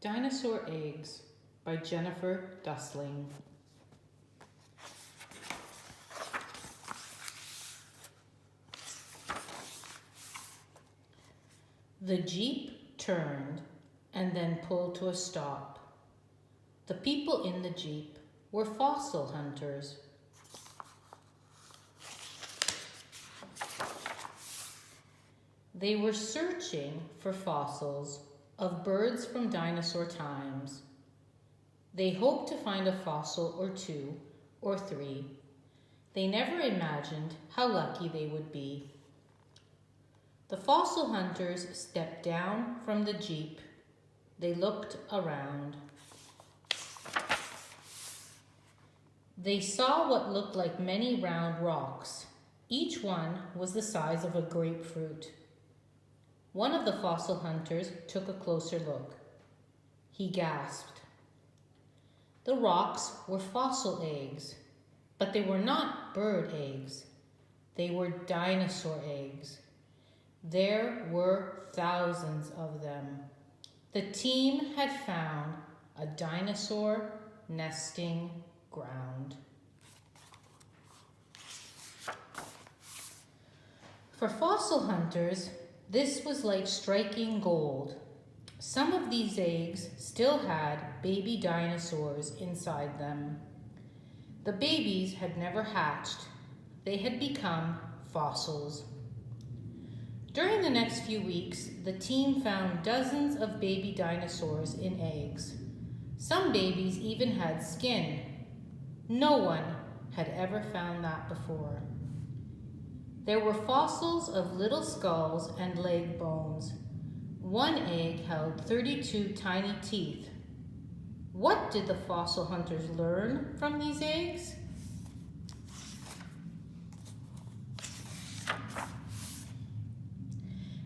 Dinosaur Eggs by Jennifer Dussling. The Jeep turned and then pulled to a stop. The people in the Jeep were fossil hunters. They were searching for fossils of birds from dinosaur times. They hoped to find a fossil or two or three. They never imagined how lucky they would be. The fossil hunters stepped down from the Jeep. They looked around. They saw what looked like many round rocks. Each one was the size of a grapefruit. One of the fossil hunters took a closer look. He gasped. The rocks were fossil eggs, but they were not bird eggs. They were dinosaur eggs. There were thousands of them. The team had found a dinosaur nesting ground. For fossil hunters, this was like striking gold. Some of these eggs still had baby dinosaurs inside them. The babies had never hatched. They had become fossils. During the next few weeks, the team found dozens of baby dinosaurs in eggs. Some babies even had skin. No one had ever found that before. There were fossils of little skulls and leg bones. One egg held 32 tiny teeth. What did the fossil hunters learn from these eggs?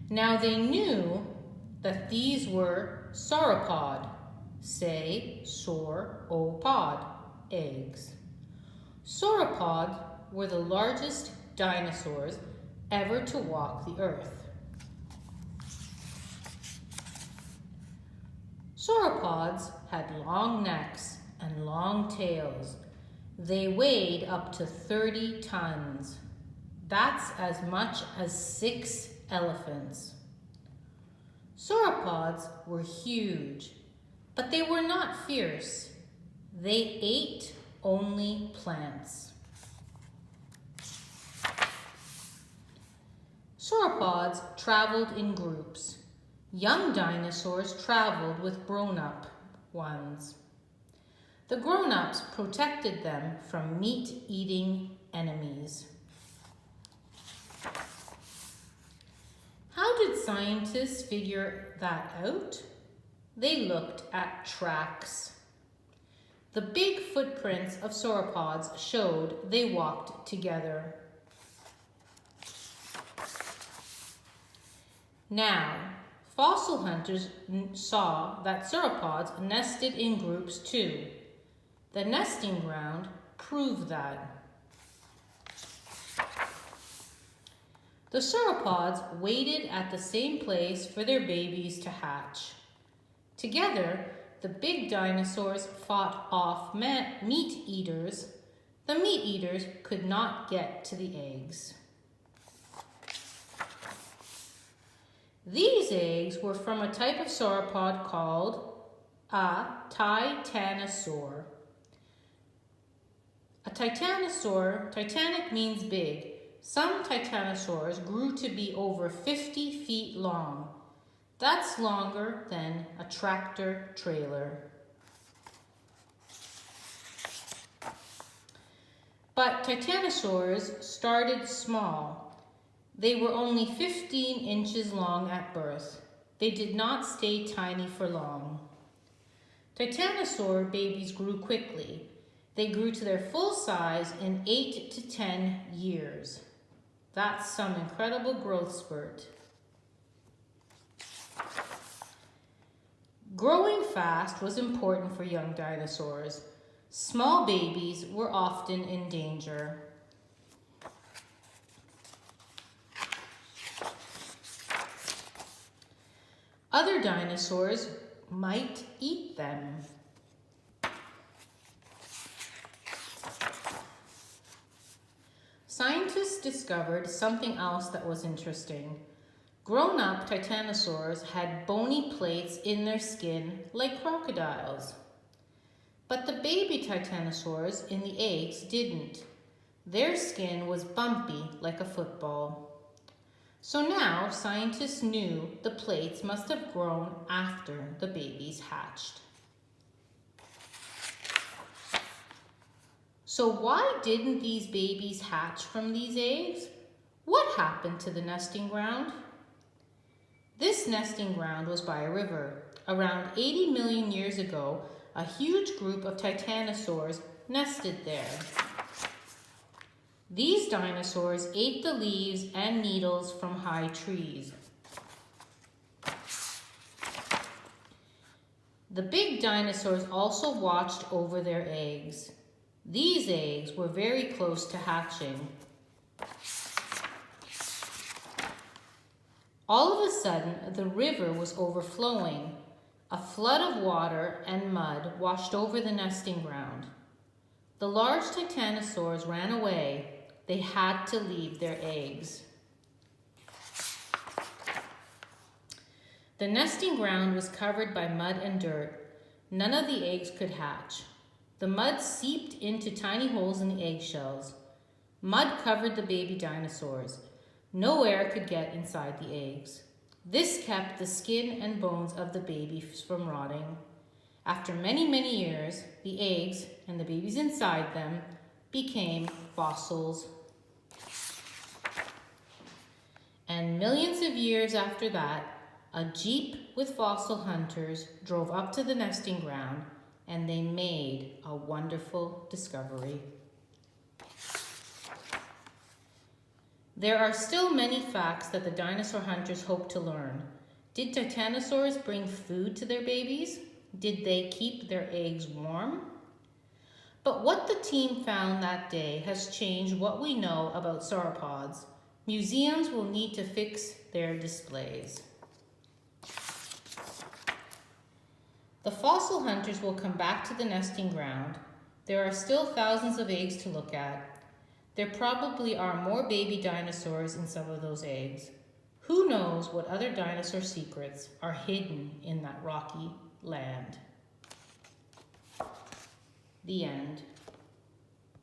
Now they knew that these were sauropod, sauropod eggs. Sauropods were the largest dinosaurs ever to walk the earth. Sauropods had long necks and long tails. They weighed up to 30 tons. That's as much as 6 elephants. Sauropods were huge, but they were not fierce. They ate only plants. Sauropods traveled in groups. Young dinosaurs traveled with grown-up ones. The grown-ups protected them from meat-eating enemies. How did scientists figure that out? They looked at tracks. The big footprints of sauropods showed they walked together. Now, fossil hunters saw that sauropods nested in groups too. The nesting ground proved that. The sauropods waited at the same place for their babies to hatch. Together, the big dinosaurs fought off meat eaters. The meat eaters could not get to the eggs. These eggs were from a type of sauropod called a titanosaur. A titanosaur, titanic means big. Some titanosaurs grew to be over 50 feet long. That's longer than a tractor trailer. But titanosaurs started small. They were only 15 inches long at birth. They did not stay tiny for long. Titanosaur babies grew quickly. They grew to their full size in 8 to 10 years. That's some incredible growth spurt. Growing fast was important for young dinosaurs. Small babies were often in danger. Other dinosaurs might eat them. Scientists discovered something else that was interesting. Grown-up titanosaurs had bony plates in their skin like crocodiles. But the baby titanosaurs in the eggs didn't. Their skin was bumpy like a football. So now scientists knew the plates must have grown after the babies hatched. So why didn't these babies hatch from these eggs? What happened to the nesting ground? This nesting ground was by a river. Around 80 million years ago, a huge group of titanosaurs nested there. These dinosaurs ate the leaves and needles from high trees. The big dinosaurs also watched over their eggs. These eggs were very close to hatching. All of a sudden, the river was overflowing. A flood of water and mud washed over the nesting ground. The large titanosaurs ran away. They had to leave their eggs. The nesting ground was covered by mud and dirt. None of the eggs could hatch. The mud seeped into tiny holes in the eggshells. Mud covered the baby dinosaurs. No air could get inside the eggs. This kept the skin and bones of the babies from rotting. After many, many years, the eggs and the babies inside them became fossils. And millions of years after that, a jeep with fossil hunters drove up to the nesting ground, and they made a wonderful discovery. There are still many facts that the dinosaur hunters hope to learn. Did titanosaurs bring food to their babies? Did they keep their eggs warm? But what the team found that day has changed what we know about sauropods. Museums will need to fix their displays. The fossil hunters will come back to the nesting ground. There are still thousands of eggs to look at. There probably are more baby dinosaurs in some of those eggs. Who knows what other dinosaur secrets are hidden in that rocky land? The end.